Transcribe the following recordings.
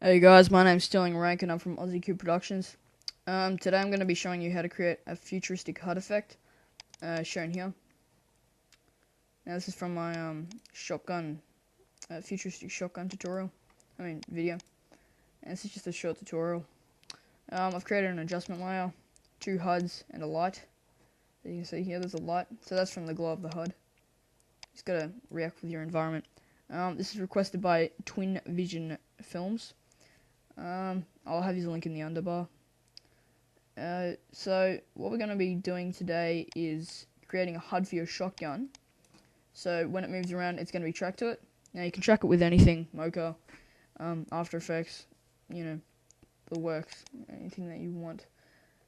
Hey guys, my name's Sterling Rank and I'm from Aussie Q Productions. Today I'm going to be showing you how to create a futuristic HUD effect, shown here. Now this is from my futuristic shotgun video. And this is just a short tutorial. I've created an adjustment layer, two HUDs and a light. As you can see here, there's a light, so that's from the glow of the HUD. Just gotta react with your environment. This is requested by Twin Vision Films. I'll have his link in the underbar. So what we're going to be doing today is creating a HUD for your shotgun. So when it moves around, it's going to be tracked to it. Now you can track it with anything, Mocha, After Effects, the works, anything that you want.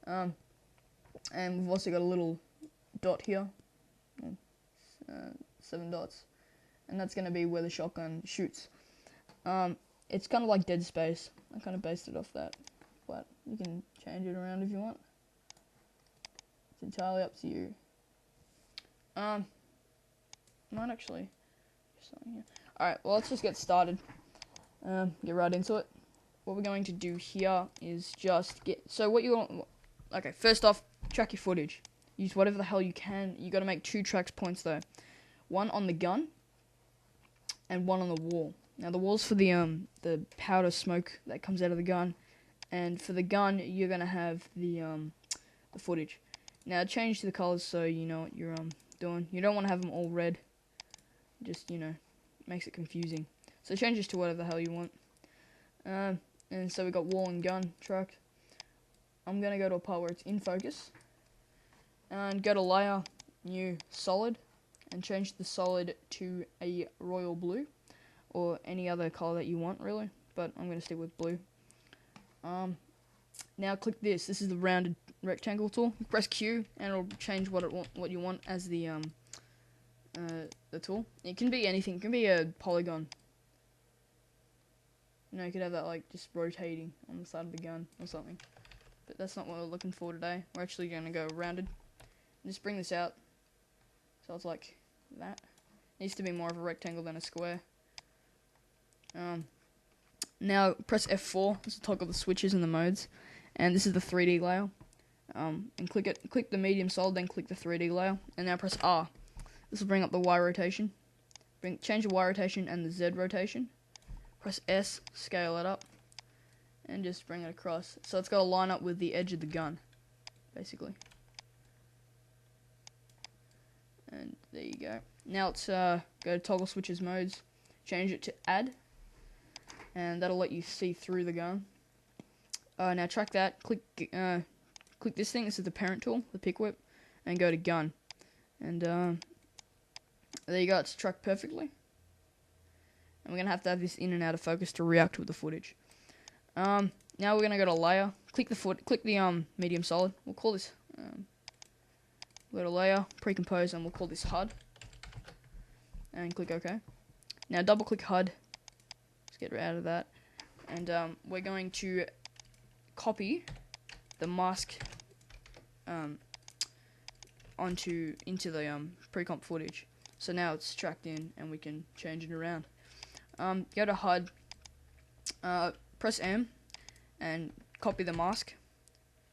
And we've also got a little dot here, 7 dots, and that's going to be where the shotgun shoots. It's kind of like Dead Space. I kind of based it off that, but you can change it around if you want. It's entirely up to you. Might actually do something here. Alright, well, let's just get started. Get right into it. What we're going to do here is just okay, first off, track your footage. Use whatever the hell you can. You got to make 2 tracks points though. One on the gun and one on the wall. Now the wall's for the powder smoke that comes out of the gun, and for the gun you're gonna have the footage. Now change the colors so you know what you're doing. You don't want to have them all red. Just makes it confusing. So change this to whatever the hell you want. And so we got wall and gun tracked. I'm gonna go to a part where it's in focus, and go to layer, new solid, and change the solid to a royal blue. Or any other color that you want, really, but I'm going to stick with blue. Now click this. This is the rounded rectangle tool. Press Q, and it'll change what you want as the tool. It can be anything. It can be a polygon. You could have that like just rotating on the side of the gun or something. But that's not what we're looking for today. We're actually going to go rounded. Just bring this out so it's like that. It needs to be more of a rectangle than a square. Now press F4. This will toggle the switches and the modes, and this is the 3D layer. And click the medium solid, then click the 3D layer, and now press R. This will bring up the Y rotation. Change the Y rotation and the Z rotation. Press S, scale it up, and just bring it across. So it's got to line up with the edge of the gun, basically. And there you go. Now let's go to toggle switches modes. Change it to add. And that'll let you see through the gun. Now track that. Click this thing. This is the parent tool, the pick whip, and go to gun. And there you go. It's tracked perfectly. And we're gonna have to have this in and out of focus to react with the footage. Now we're gonna go to layer. Click the medium solid. We'll call this. Go to layer, pre-compose, and we'll call this HUD. And click OK. Now double click HUD. Get rid of that, and we're going to copy the mask into the pre-comp footage. So now it's tracked in, and we can change it around. Go to HUD, press M, and copy the mask.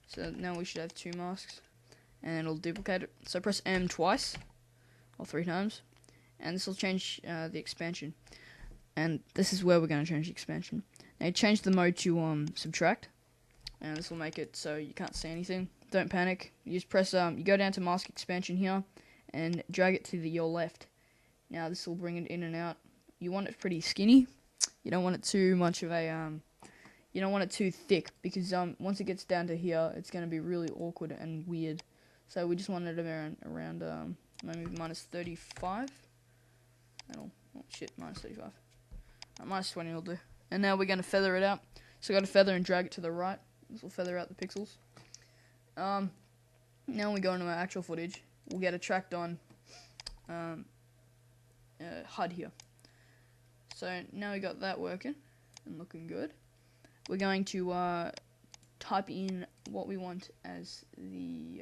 So now we should have 2 masks, and it'll duplicate it. So press M twice, or 3 times, and this will change the expansion. And this is where we're going to change the expansion. Now change the mode to subtract, and this will make it so you can't see anything. Don't panic. You just press you go down to mask expansion here, and drag it to your left. Now this will bring it in and out. You want it pretty skinny. You don't want it too much of a you don't want it too thick, because once it gets down to here, it's going to be really awkward and weird. So we just want it around maybe minus 35. Oh shit, minus 35. Minus 20 will do. And now we're going to feather it out. So we've got to feather and drag it to the right. This will feather out the pixels. Now when we go into our actual footage, we'll get a tracked on HUD here. So now we got that working and looking good. We're going to type in what we want as the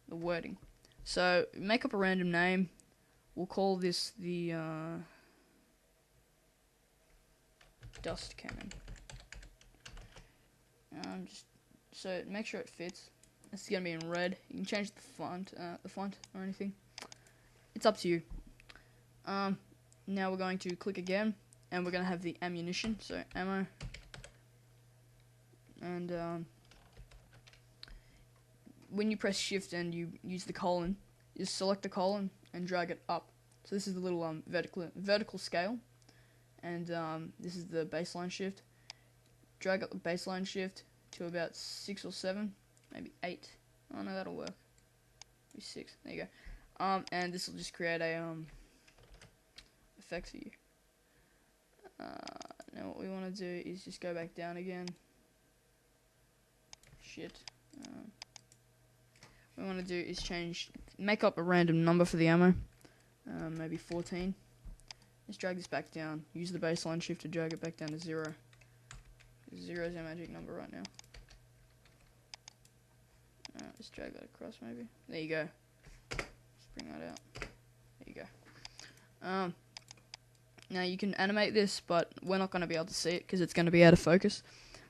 wording. So make up a random name. We'll call this the dust cannon. Just so make sure it fits. It's gonna be in red. You can change the font or anything. It's up to you. Now we're going to click again, and we're gonna have the ammunition. So ammo, and when you press shift and you use the colon, you just select the colon and drag it up. So this is the little vertical scale, and this is the baseline shift. Drag up the baseline shift to about 6 or 7, maybe 8. Oh no, that'll work. Maybe 6. There you go. And this will just create a effect for you. Now what we want to do is just go back down again. Shit. What we want to do is make up a random number for the ammo. Maybe 14. Just drag this back down. Use the baseline shift to drag it back down to 0. 0 is our magic number right now. Just drag that across maybe. There you go. Just bring that out. There you go. Now you can animate this, but we're not going to be able to see it because it's going to be out of focus.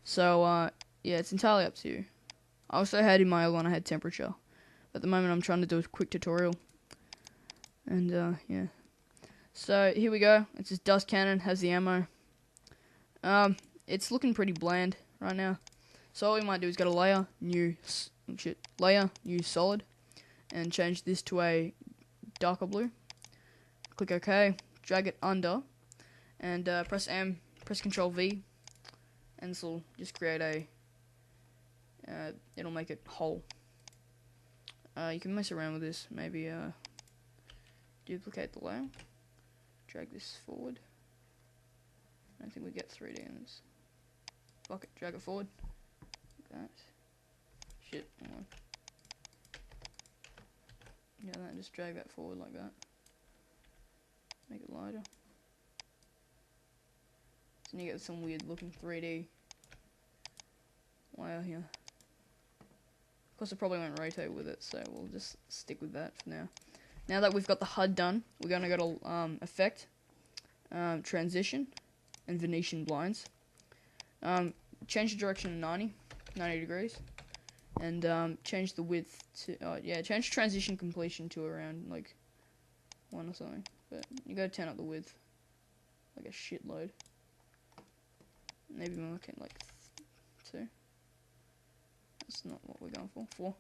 So yeah, it's entirely up to you. I also had in my other one I had temperature. At the moment I'm trying to do a quick tutorial. And yeah. So here we go. It's this dust cannon, has the ammo. It's looking pretty bland right now. So all we might do is go to layer, new solid, and change this to a darker blue. Click OK, drag it under, and press M, press Control V, and this will just create a. It'll make it whole. You can mess around with this. Maybe duplicate the layer, drag this forward. I don't think we get 3D in this. Fuck it, drag it forward. Like that. Shit, hang on. Yeah, that, just drag that forward like that. Make it lighter. So you get some weird looking 3D layer here. Of course, I probably won't rotate with it, so we'll just stick with that for now. Now that we've got the HUD done, we're going to go to Effect, Transition, and Venetian Blinds. Change the direction to 90 degrees, and change the width to, change transition completion to around, like, 1 or something. But you gotta turn up the width, like a shitload. Maybe more, like, 2. That's not what we're going for. 4.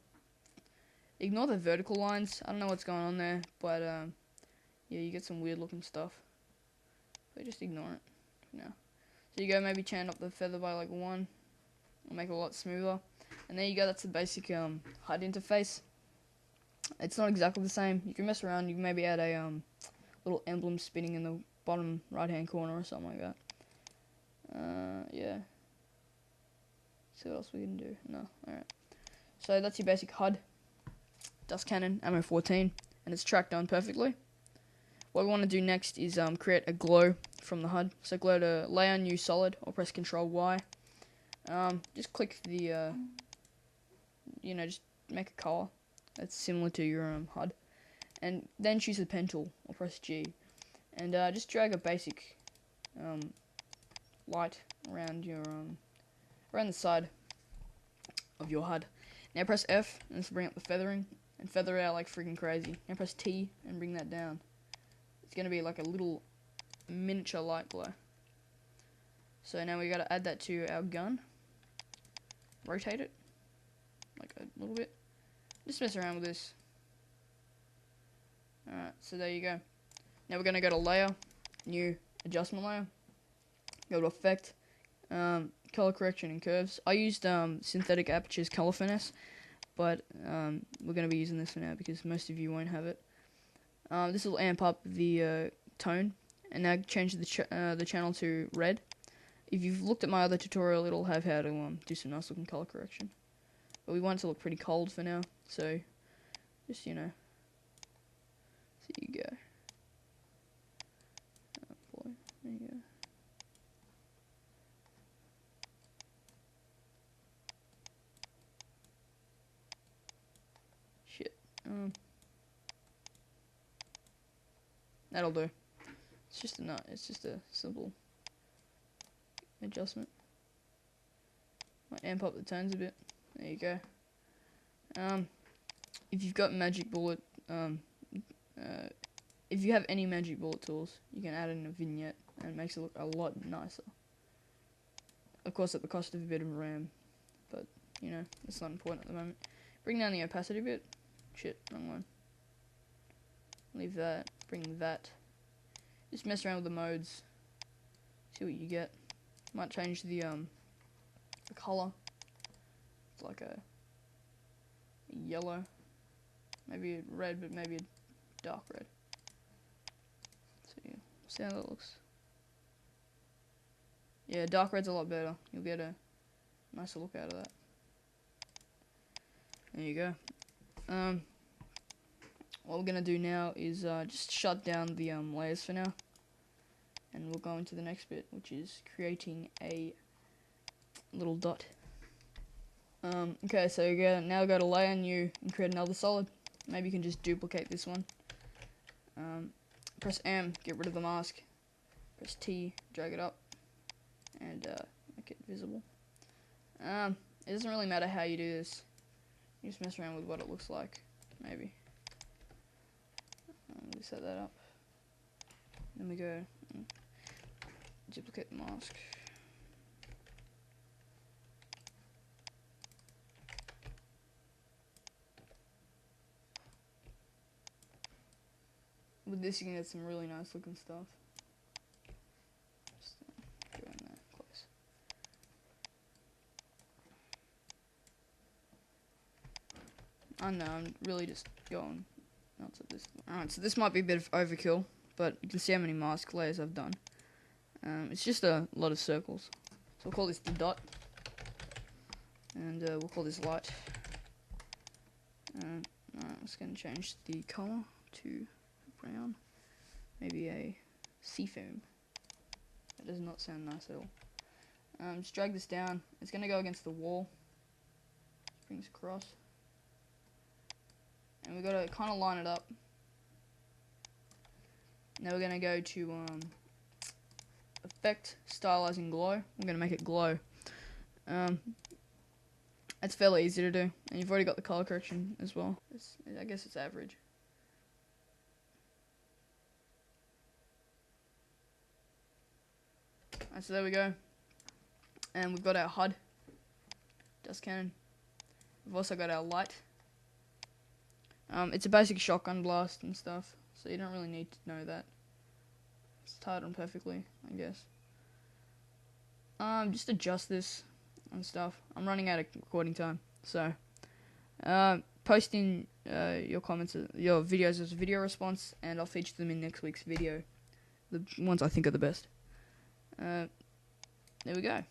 Ignore the vertical lines. I don't know what's going on there, but yeah, you get some weird looking stuff. But just ignore it for now. So you go maybe turn up the feather by like 1. It'll make it a lot smoother. And there you go. That's the basic HUD interface. It's not exactly the same. You can mess around. You can maybe add a little emblem spinning in the bottom right hand corner or something like that. Yeah. See what else we can do. No. Alright. So that's your basic HUD. Dust cannon, ammo 14, and it's tracked on perfectly. What we want to do next is create a glow from the HUD. So go to Layer, New Solid, or press Control Y. Just click the, just make a color that's similar to your HUD, and then choose the pen tool or press G, and just drag a basic light around your around the side of your HUD. Now press F and this will bring up the feathering and feather it out like freaking crazy. Now press T and bring that down. It's gonna be like a little miniature light glow. So now we gotta add that to our gun. Rotate it like a little bit. Just mess around with this. Alright, so there you go. Now we're gonna go to Layer, New Adjustment Layer. Go to Effect, Color Correction and Curves. I used Synthetic Aperture's Color Finesse, but we're going to be using this for now because most of you won't have it. This will amp up the tone, and now change the channel to red. If you've looked at my other tutorial, it'll have how to do some nice looking color correction. But we want it to look pretty cold for now, so just, there you go. Oh boy, there you go. Shit. That'll do. It's just a simple adjustment. Might amp up the tones a bit. There you go. If you've got magic bullet, if you have any magic bullet tools, you can add in a vignette and it makes it look a lot nicer. Of course, at the cost of a bit of RAM, but you know, it's not important at the moment. Bring down the opacity a bit. Shit, wrong one. Leave that. Bring that. Just mess around with the modes. See what you get. Might change the color. It's like a yellow, maybe a red, but maybe a dark red. So yeah, see how that looks. Yeah, dark red's a lot better. You'll get a nicer look out of that. There you go. What we're gonna do now is just shut down the layers for now, and we'll go into the next bit, which is creating a little dot. Okay, so now go to layer new and create another solid. Maybe you can just duplicate this one. Press M, get rid of the mask. Press T, drag it up, and make it visible. It doesn't really matter how you do this. You just mess around with what it looks like, maybe. We set that up. Then we go duplicate the mask. With this, you can get some really nice looking stuff. Just go in there close. I know, I'm really just going nuts at this. Alright, so this might be a bit of overkill, but you can see how many mask layers I've done. It's just a lot of circles. So we'll call this the dot. And we'll call this light. Alright, I'm just going to change the color to brown. Maybe a seafoam. That does not sound nice at all. Just drag this down. It's going to go against the wall. Just bring this across. And we've got to kind of line it up. Now we're going to go to Effect, Stylizing Glow. I'm going to make it glow. It's fairly easy to do. And you've already got the color correction as well. I guess it's average. Alright, so there we go. And we've got our HUD. Dust cannon. We've also got our light. It's a basic shotgun blast and stuff, so you don't really need to know that. It's tied on perfectly, I guess. Just adjust this and stuff. I'm running out of recording time, so post in your comments, your videos as a video response, and I'll feature them in next week's video. The ones I think are the best. There we go.